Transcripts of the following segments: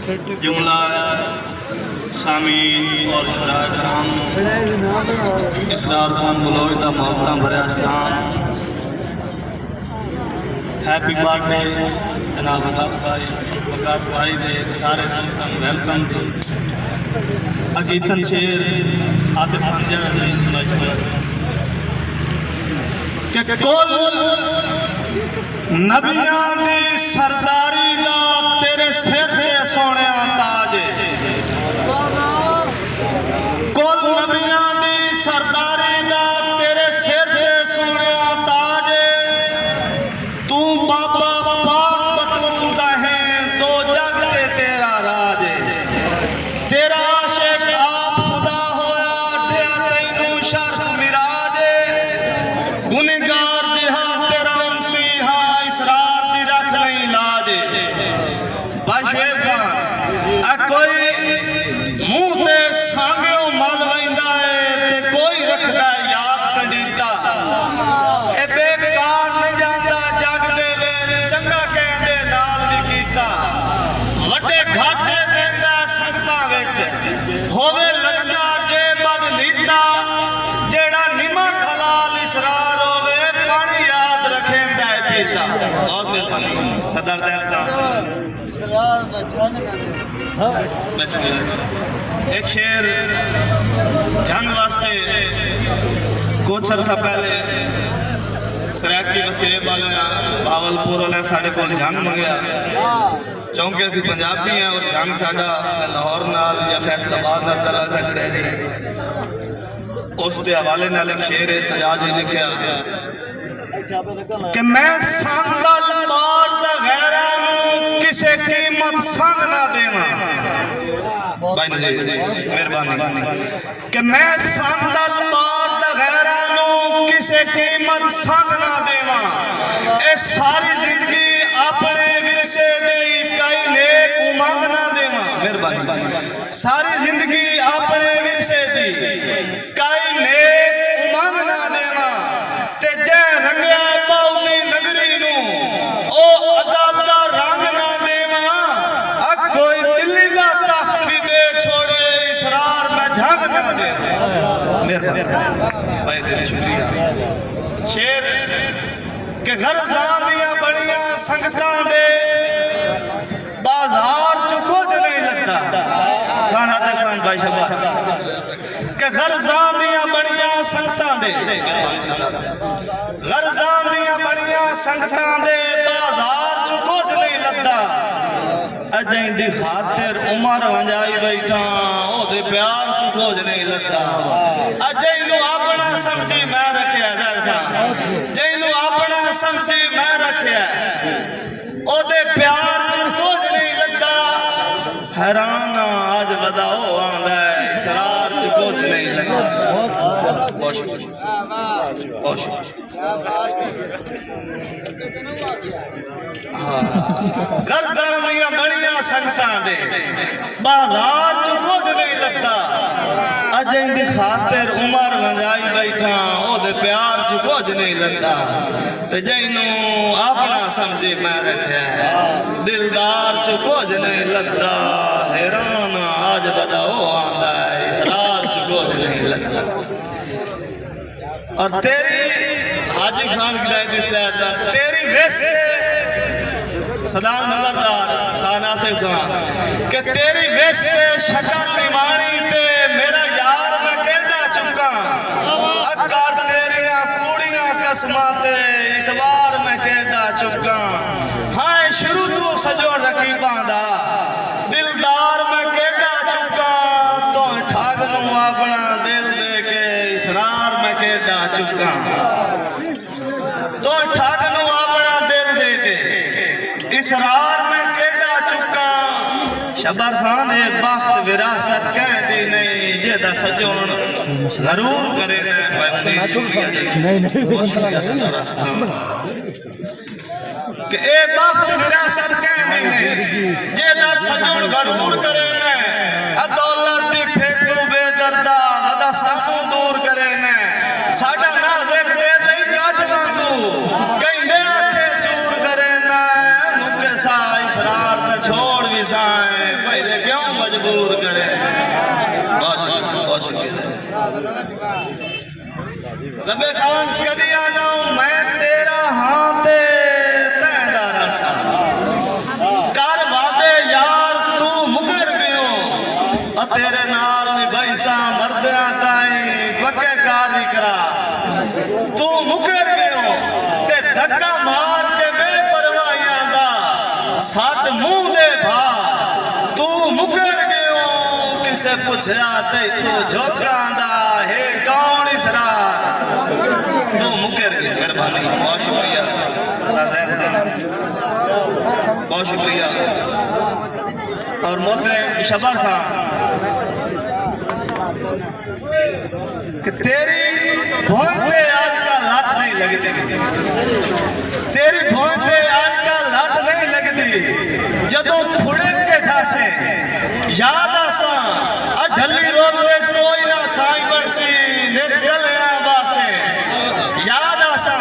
जुमला सामीन और शराय कराम इसरार खान बलोच का मोहब्बत भरा सलाम। हैप्पी बर्थडे जनाब वकास भाई दे सारे दोस्तों वेलकम थे। अकीतन शेर आदिफ पंजा ने कि कुल नबियां दी सरदारी दा तेरे सिर ते सोने ताज। कुल नबियां दी सरदारी दा तेरे सिर ते सोने ताज। तू बाबा पाक बतूंदा है दो जग ते तेरा राज। तेरा आशिक आप खुदा होया दिया तैनू शर्फ मिराज। गुनहगार दिहा तेरा उम्ती हा इसरार दी रख नहीं लाज। बाशेर खान आ कोई मुंह ते सांगियो मल वैंदा है ते कोई रखदा याद कंडीता। ए बेकार नहीं जांदा जग दे वे चंगा कहंदे नाल भी कीता। वड्डे घाटे देंदा संस्था विच होवे लगदा जे बदनीता। जेड़ा निमक हलाल इसरार होवे पानी याद रखेंदा है पीता। बहुत मेहरबानी सदर दयाल एक शेर जंग वास्ते कुछ अर्सा पहले सराकी वसीले वाले भावलपुर वाले साढ़े को जंग मंगया चौंके अभी पंजाबी हैं और जंग साडा लाहौर नाल या फैसलाबाद नाल तला रखते हैं जी। उस दे हवाले नाल एक शेर है तजाज लिखया कि मैं सांदा लार दा गैरां नूं किसे कीमत संग ना देवां। भाई जी मेहरबानी कि मैं सांदा लार दा गैरां नूं किसे कीमत संग ना देवां। ए सारी जिंदगी अपने विरसे दे कई नेक उमंग ना देवां। मेहरबानी सारी जिंदगी अपने विरसे दी कई नेक उमंग ना देवां। ते जे रंगया पाउदी नगरी नूं ओ अदा दा रंग ना देवां। आ कोई दिल्ली दा तख्त भी दे छोड़े इसरार में झंग ना दे। मेहरबानी भाई दिल शुक्रिया। शेर के घर दियां बड़ियां संगतां दे बाजार च कुछ नहीं लगता। खाना ते खान भाई शाबाश के घर दियां बड़ियां संगतां दे गरजां दियां बड़ियां संगतां दे बाजार च कुछ नहीं लगता। अजें दी खातिर उमर वंजाई बैठा ओदे प्यार च कुछ नहीं लगता। अजें नू अपना समझी मैं रखया दरजा जैनू अपना समझी मैं रखया ओदे प्यार च कुछ नहीं लगता। हैरान आज बदाओ आंदा है इसरार च कुछ नहीं लगता। बहुत शुक्रिया बहुत शुक्रिया। गरजां दियां बड़ियां संगतां दे बाजार च कुछ नहीं लगता। अजें दी खातिर उमर वंजाई बैठा ओदे प्यार च कुछ नहीं लगता। ते जैनू अपना समझी मैं रखया दिलदार च कुछ नहीं लगता। हैरान आज बदाओ आंदा है इसरार च कुछ नहीं लगता। और तेरी हाजी खान गिराई दी तेरी वैसे सदाम नंबरदार खाना से कि तेरी वैसे शक्ल निमाणी ते मेरा यार मैं कहना चुका। अकार तेरिया कूड़ियां कसमां ते इतवार मैं कहना चुका। हाँ शुरू तू सजो रखी पांदा दिलदार मैं कहना चुका। तो ठाक नू अपना दिल दे के इसरार मैं कहना चुका। तो ठाक नू अपना दिल दे के इसरार में केड़ा चुका। शबर खान ए बख्त विरासत कहदी नहीं जेदा सजोन जरूर करे नहीं। कि ए बख्त विरासत कहदी नहीं जेदा सजोन जरूर करे नहीं। दौलत दी फेटू बेदर्दा वदा सासू दूर करे नहीं। साडा नाज़िक दे लई काज वांगू कहंदे आखे चूर करे ना मुके सा इसरार ते छोड़ भी सा है पहले क्यों मजबूर करे रबे खान कदी आना मैं तेरा हां ते तैदा रसा कर वादे यार तू मुकर गयो और तेरे नाल निभाईसा मर्दियां ताई पक्के कार नहीं करा तू मुकर गयो ते धक्का मार के बेपरवाहियां दा सट मुंह दे भार तू मुकर गयो किसे पूछया ते तू झोकांदा है कौन इसरार तू मुकर गया मेहरबानी बहुत शुक्रिया सरदार ज़ैद खान बहुत शुक्रिया और मोहतरम शबर खान कि तेरी भोंय पे आज का लात नहीं लगती तेरी भोंय पे आज का लात नहीं लगती जदों फुड़े के ढासे याद आसा ढली रोड पे कोई ना साई बरसी नित गलियां बासे याद आसा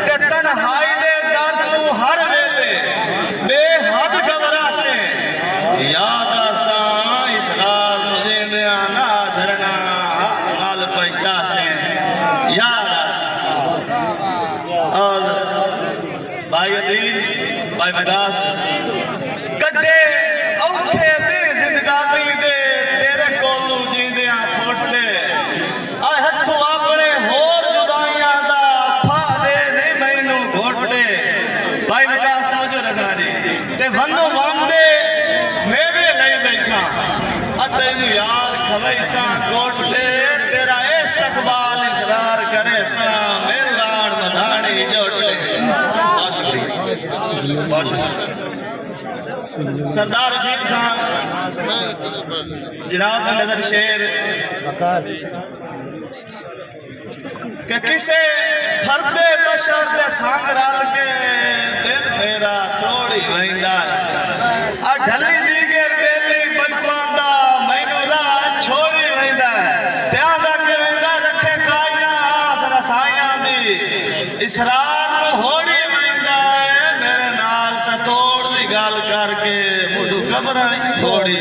ते तन्हाई दे दर तू हर वेले बेहद घबरा से याद आसा इस रात मुझे दिया ना धरना माल पछता से याद आसा और भाई अदील भाई विकास कड्डे औखे दे जिंदगानी दे तेरे कोलू जींदियां फुटते आ हथों अपने होर जुदाइयां दा फा दे नहीं मैनू घोटते भाई विकास तवज्जो रखना जी ते वनो वांदे मेवे नहीं बैठा तैनू यार खवैसा घोटते तेरा इस्तकबाल इसरार करे सा मेरे लाड़ मधानी जोटे बहुत शुक्रिया बहुत शुक्रिया सरदार रफीक खान जनाब की नजर शेर कि किसे फर्दे बशर दे संग रल के दिल मेरा तोड़ी वहिंदा आ ढली दीगर बेली बचपन दा मैनू राह छोड़ी वहिंदा ते आंदा कि वहिंदा रखे कायना आस रसाइयां दी इसरार नू होड़ी वहिंदा मेरे नाल ते तोड़ दी गल करके मुंडू कबरां थोड़ी